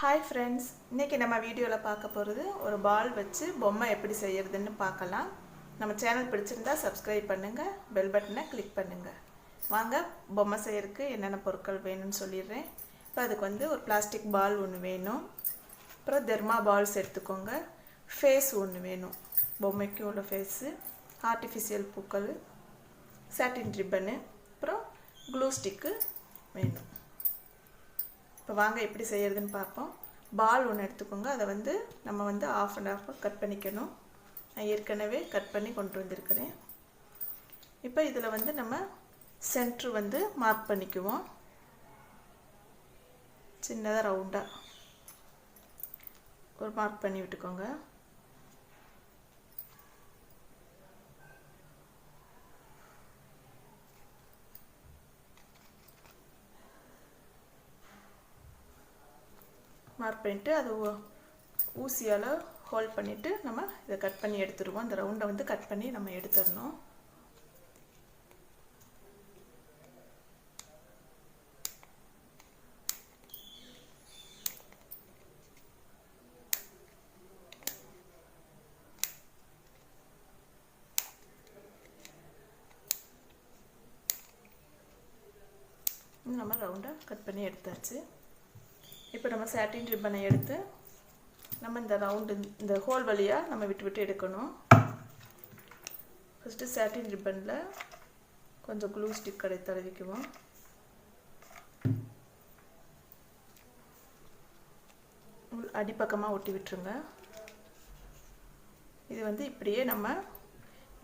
Hi friends, இன்னைக்கு நம்ம வீடியோல பார்க்க போறது ஒரு பால் வச்சு பொம்மை எப்படி செய்யறதுன்னு பார்க்கலாம். நம்ம சேனல் பிடிச்சிருந்தா subscribe பண்ணுங்க, bell பட்டனை click பண்ணுங்க. வாங்க பொம்மை செய்யறதுக்கு என்னென்ன பொருட்கள் வேணும்னு சொல்லிறேன். இப்போ அதுக்கு வந்து ஒரு பிளாஸ்டிக் பால் ஒன்னு வேணும். அப்புறம் தெர்மா பால்ஸ் எடுத்துக்கோங்க. ஃபேஸ் ஒன்னு வேணும். பொம்மைக்கு உள்ள ஃபேஸ், ஆர்ட்டிஃபிஷியல் பூக்கள், satin ribbon, அப்புறம் glue stick வேணும். இப்போ வாங்க எப்படி செய்யறதுன்னு பார்ப்போம். பால் ஒன்று எடுத்துக்கோங்க. அதை வந்து நம்ம வந்து ஆஃப் அண்ட் ஆஃப் கட் பண்ணிக்கணும். நான் ஏற்கனவே கட் பண்ணி கொண்டு வந்திருக்கிறேன். இப்போ இதில் வந்து நம்ம சென்ட்ரு வந்து மார்க் பண்ணிக்குவோம். சின்னதாக ரவுண்டாக ஒரு மார்க் பண்ணி விட்டுக்கோங்க. மார்க் பண்ணிட்டு அது ஊசியால் ஹோல்ட் பண்ணிவிட்டு நம்ம இதை கட் பண்ணி எடுத்துருவோம். அந்த ரவுண்டை வந்து கட் பண்ணி நம்ம எடுத்துடணும். நம்ம ரவுண்டை கட் பண்ணி எடுத்தாச்சு. இப்போ நம்ம சாட்டின் ரிப்பனை எடுத்து நம்ம இந்த ரவுண்டு இந்த ஹோல் வழியாக நம்ம விட்டு விட்டு எடுக்கணும். ஃபஸ்ட்டு சாட்டின் ரிப்பனில் கொஞ்சம் க்ளூ ஸ்டிக் கடை தடவிக்குவோம். அடிப்பக்கமாக ஒட்டி விட்டுருங்க. இது வந்து இப்படியே நம்ம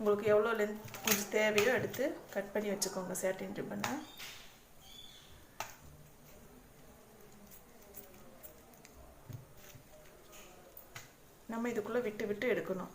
உங்களுக்கு எவ்வளோ லென்த் கொஞ்சம் தேவையோ எடுத்து கட் பண்ணி வச்சுக்கோங்க சாட்டின் ரிப்பனை. நம்ம இதுக்குள்ளே விட்டு விட்டு எடுக்கணும்.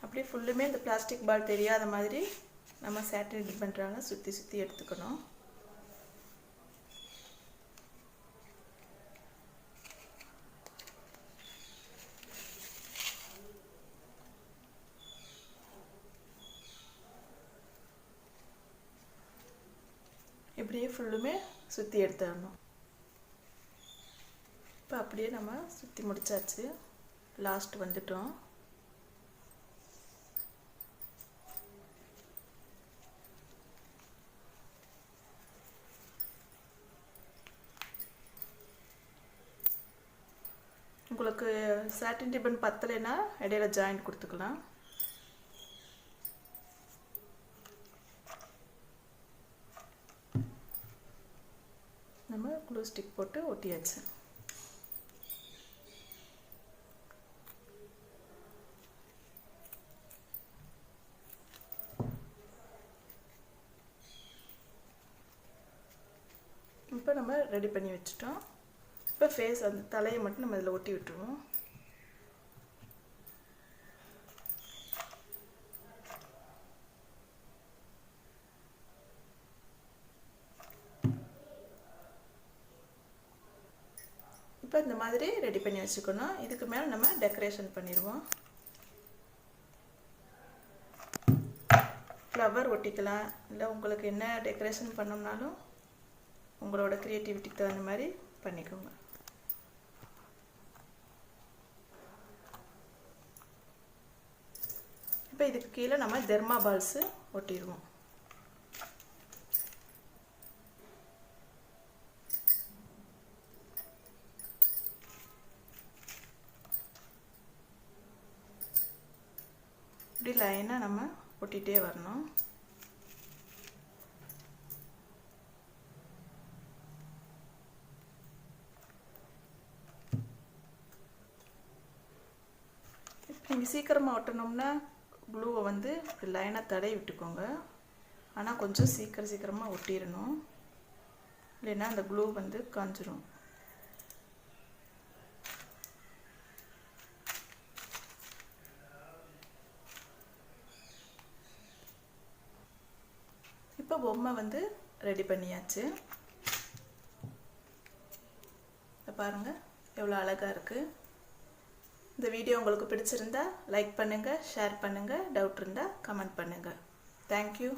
அப்படியே ஃபுல்லுமே இந்த பிளாஸ்டிக் பால் தெரியாத மாதிரி நம்ம சாட்டின் ரிப்பன்றால சுற்றி சுற்றி எடுத்துக்கணும். இப்படியே ஃபுல்லுமே சுற்றி எடுத்துடணும். இப்போ அப்படியே நம்ம சுற்றி முடிச்சாச்சு. லாஸ்ட் வந்துட்டோம். உங்களுக்கு சாட்டின் ரிப்பன் பத்தலைன்னா இடையில ஜாயிண்ட் கொடுத்துக்கலாம். நம்ம க்ளூ ஸ்டிக் போட்டு ஒட்டியாச்சு. இப்போ நம்ம ரெடி பண்ணி வச்சுட்டோம். இப்போ ஃபேஸ் அந்த தலையை மட்டும் நம்ம இதில் ஒட்டி விட்டுருவோம். இப்போ இந்த மாதிரி ரெடி பண்ணி வச்சுக்கணும். இதுக்கு மேலே நம்ம டெக்கரேஷன் பண்ணிடுவோம். ஃப்ளவர் ஒட்டிக்கலாம், இல்லை உங்களுக்கு என்ன டெக்கரேஷன் பண்ணோம்னாலும் உங்களோட க்ரியேட்டிவிட்டிக்கு தகுந்த மாதிரி பண்ணிக்கோங்க. இப்போ இதுக்கு கீழே நம்ம தெர்மா பால்ஸு ஒட்டிடுவோம். இப்படி லைனாக நம்ம ஒட்டிகிட்டே வரணும். இப்போ நீங்கள் சீக்கிரமாக ஒட்டணும்னா க்ளூவை வந்து இப்படி லைனாக தடவி விட்டுக்கோங்க. ஆனால் கொஞ்சம் சீக்கிரமாக ஒட்டிடணும், இல்லைன்னா அந்த க்ளூ வந்து காஞ்சிரும். இப்போ பொம்மை வந்து ரெடி பண்ணியாச்சு. பாருங்கள் எவ்வளோ அழகாக இருக்குது. இந்த வீடியோ உங்களுக்கு பிடிச்சிருந்தா லைக் பண்ணுங்கள், ஷேர் பண்ணுங்கள், டவுட் இருந்தால் கமெண்ட் பண்ணுங்கள். தேங்க்யூ.